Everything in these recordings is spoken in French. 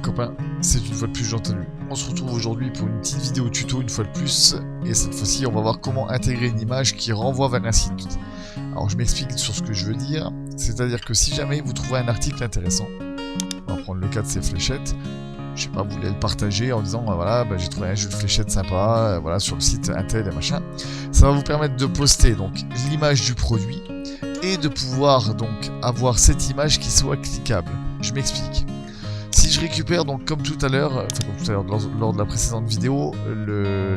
copains, c'est une fois de plus Jean Tanu. On se retrouve aujourd'hui pour une petite vidéo tuto une fois de plus, et cette fois-ci on va voir comment intégrer une image qui renvoie vers un site. Alors je m'explique sur ce que je veux dire, c'est-à-dire que si jamais vous trouvez un article intéressant, on va prendre le cas de ces fléchettes, je sais pas, vous voulez le partager en disant voilà, j'ai trouvé un jeu de fléchettes sympa, voilà, sur le site Intel et machin, ça va vous permettre de poster donc l'image du produit et de pouvoir donc avoir cette image qui soit cliquable. Je m'explique. Si je récupère donc comme tout à l'heure, lors de la précédente vidéo,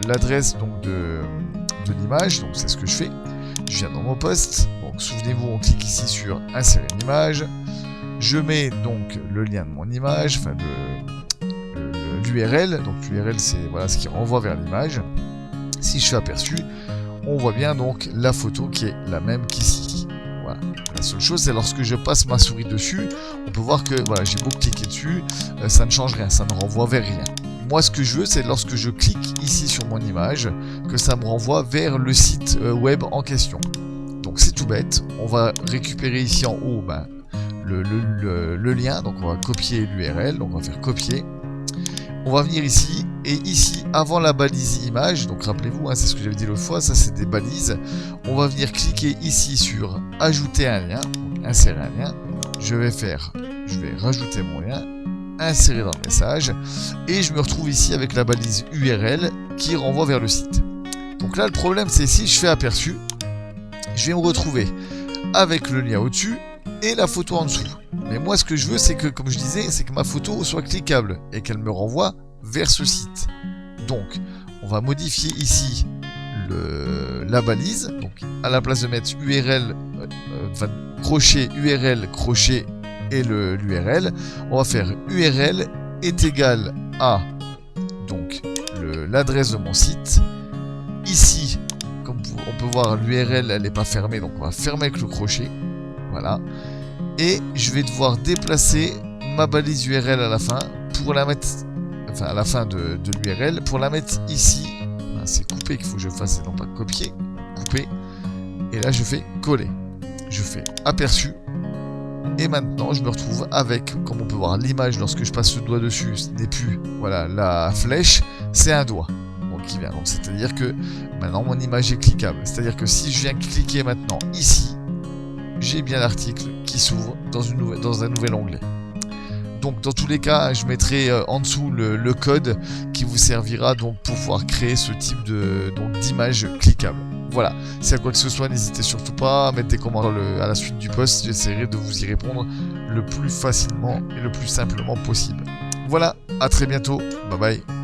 l'adresse donc de l'image, donc c'est ce que je fais. Je viens dans mon poste, donc souvenez-vous, on clique ici sur insérer une image. Je mets donc le lien de mon image, enfin l'URL, donc l'URL c'est voilà ce qui renvoie vers l'image. Si je fais aperçu, on voit bien donc la photo qui est la même qu'ici. Voilà. La seule chose, c'est lorsque je passe ma souris dessus, on peut voir que voilà, j'ai beau cliquer dessus, ça ne change rien, ça ne renvoie vers rien. Moi, ce que je veux, c'est lorsque je clique ici sur mon image, que ça me renvoie vers le site web en question. Donc c'est tout bête, on va récupérer ici en haut le lien, donc on va copier l'URL, donc on va faire copier. On va venir ici, et ici, avant la balise image, donc rappelez-vous, c'est ce que j'avais dit l'autre fois, ça c'est des balises, on va venir cliquer ici sur ajouter un lien, donc insérer un lien, je vais rajouter mon lien, insérer dans le message, et je me retrouve ici avec la balise URL qui renvoie vers le site. Donc là le problème c'est si je fais aperçu, je vais me retrouver avec le lien au-dessus, et la photo en dessous. Mais moi ce que je veux c'est que, comme je disais, c'est que ma photo soit cliquable et qu'elle me renvoie vers ce site. Donc on va modifier ici la balise, donc à la place de mettre URL, crochet URL, crochet et l'URL, on va faire URL est égal à donc l'adresse de mon site. Ici, comme on peut voir, l'URL elle n'est pas fermée, donc on va fermer avec le crochet. Voilà. Et je vais devoir déplacer ma balise URL à la fin pour la mettre, à la fin de l'URL, pour la mettre ici. C'est couper qu'il faut que je fasse et non pas copier. Couper. Et là je fais coller. Je fais aperçu. Et maintenant je me retrouve avec, comme on peut voir, l'image lorsque je passe le doigt dessus, ce n'est plus voilà, la flèche, c'est un doigt. Donc qui vient. Donc c'est-à-dire que maintenant mon image est cliquable. C'est-à-dire que si je viens cliquer maintenant ici, j'ai bien l'article qui s'ouvre dans un nouvel onglet. Donc dans tous les cas, je mettrai en dessous le code qui vous servira donc pour pouvoir créer ce type d'image cliquable. Voilà, si à quoi que ce soit, n'hésitez surtout pas à mettre des commentaires à la suite du post, j'essaierai de vous y répondre le plus facilement et le plus simplement possible. Voilà, à très bientôt, bye bye.